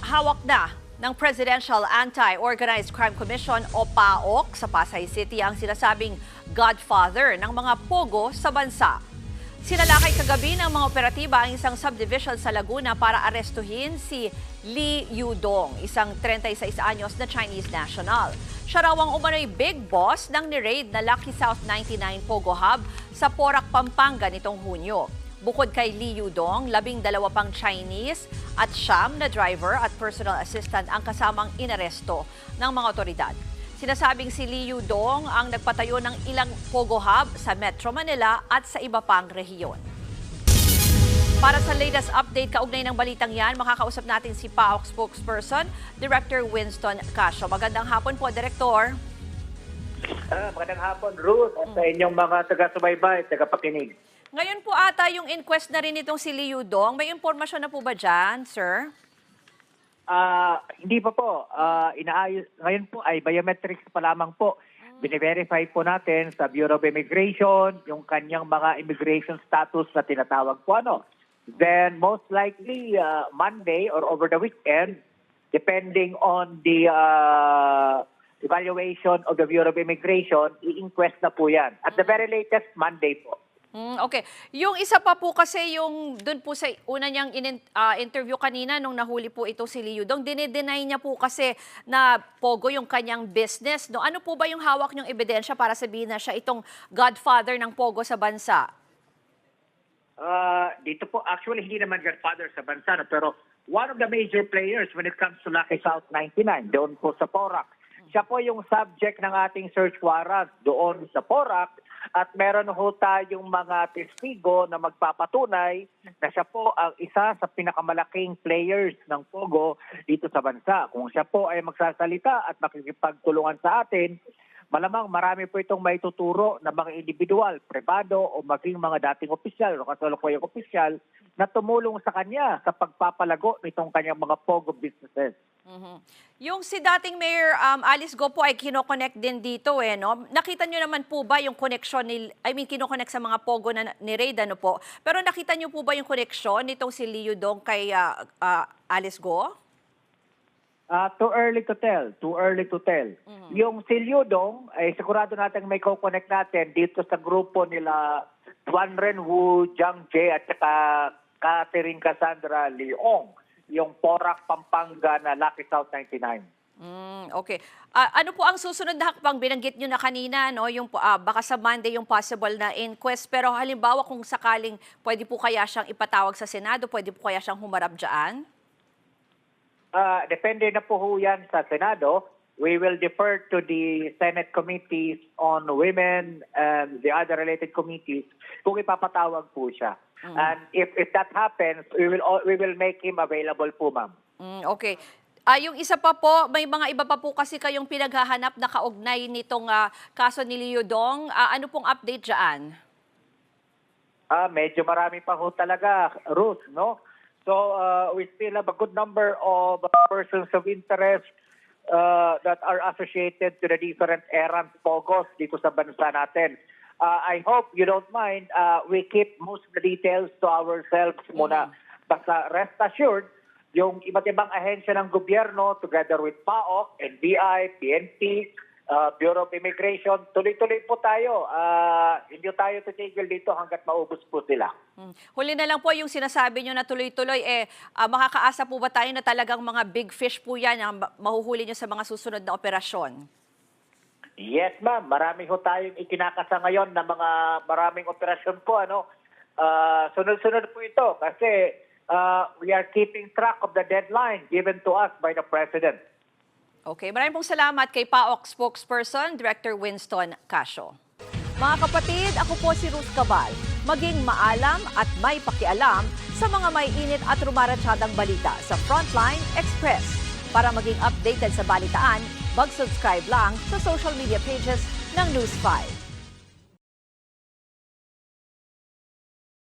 Hawak na ng Presidential Anti-Organized Crime Commission o PAOK sa Pasay City ang sinasabing godfather ng mga pogo sa bansa. Sinalakay kagabi ng mga operatiba ang isang subdivision sa Laguna para arestuhin si Lee Yudong, isang 36 anyos na Chinese national. Siya raw ang umano'y big boss ng ni-raid na Lucky South 99 Pogo Hub sa Porac, Pampanga nitong Hunyo. Bukod kay Lee Yudong, 12 pang Chinese at siyam na driver at personal assistant ang kasamang inaresto ng mga otoridad. Sinasabing si Lee Yudong ang nagpatayo ng ilang Pogo Hub sa Metro Manila at sa iba pang rehiyon. Para sa latest update kaugnay ng balitang yan, makakausap natin si PAOK spokesperson, Director Winston Casio. Magandang hapon po, Director. Magandang hapon, Ruth, at sa inyong mga taga-subaybay, tagapakinig. Ngayon po ata yung inquest na rin itong si Lee Yudong. May impormasyon na po ba dyan, sir? Hindi pa po. Inaayos. Ngayon po ay biometrics pa lamang po. Bine-verify po natin sa Bureau of Immigration yung kanyang mga immigration status na tinatawag po ano. Then most likely Monday or over the weekend, depending on the evaluation of the Bureau of Immigration, i-inquest na po yan. At the very latest, Monday po. Okay. Yung isa pa po kasi yung doon po sa una niyang interview kanina nung nahuli po ito si Lee Yudong, dinideny niya po kasi na pogo yung kanyang business. No? Ano po ba yung hawak niyong ebidensya para sabihin na siya itong godfather ng pogo sa bansa? Dito po, actually, hindi naman godfather sa bansa, no? Pero one of the major players when it comes to Lucky South 99, doon po sa Porac. Siya po yung subject ng ating search warrant doon sa Porac. At meron ho tayong mga testigo na magpapatunay na siya po ang isa sa pinakamalaking players ng Pogo dito sa bansa. Kung siya po ay magsasalita at makikipagtulungan sa atin, malamang marami po itong may tuturo na mga individual, pribado o maging mga dating opisyal o kasalukuyang opisyal na tumulong sa kanya sa pagpapalago nitong kanyang mga Pogo businesses. Yung si dating Mayor Alice Go po ay kinoconnect din dito no? Nakita nyo naman po ba yung connection kinoconnect sa mga Pogo na ni-raid ano po? Pero nakita nyo po ba yung connection nitong si Lee Yudong kay Alice Go? Too early to tell. Too early to tell. Yung si Lee Yudong, ay sigurado natin may co-connect natin dito sa grupo nila Juan Renwu, Jiang Jie at saka Catherine Cassandra Leong, yung Porac, Pampanga na Lucky South 99. Okay. Ano po ang susunod na hakbang? Binanggit nyo na kanina, no? Yung, baka sa Monday yung possible na inquest. Pero halimbawa kung sakaling pwede po kaya siyang ipatawag sa Senado, pwede po kaya siyang humarap dyan? Depende na po yan sa Senado. We will defer to the Senate committees on women and the other related committees kung ipapatawag po siya. And if that happens, we will make him available po, ma'am. Okay. Yung isa pa po, may mga iba pa po kasi kayong pinaghahanap na kaugnay nitong kaso ni Lee Yudong. Ano pong update dyan? Medyo marami pa ho talaga, Ruth, no? So we still have a good number of persons of interest that are associated to the different errant pogos dito sa bansa natin. I hope you don't mind, we keep most of the details to ourselves muna. Basta rest assured, yung iba't ibang ahensya ng gobyerno together with PAOK, NBI, PNP, Bureau of Immigration, tuloy-tuloy po tayo. Hindi tayo titigil dito hanggat maubos po sila. Huli na lang po yung sinasabi nyo na tuloy-tuloy, makakaasa po ba tayo na talagang mga big fish po yan ang mahuhuli nyo sa mga susunod na operasyon? Yes, ma'am. Marami ho tayong ikinakasa ngayon na mga maraming operasyon po. Sunod-sunod po ito kasi we are keeping track of the deadline given to us by the President. Okay, maraming pong salamat kay PAOK spokesperson, Director Winston Casio. Mga kapatid, ako po si Ruth Cabal. Maging maalam at may pakialam sa mga may init at rumaratsadang balita sa Frontline Express. Para maging updated sa balitaan, mag-subscribe lang sa social media pages ng News 5.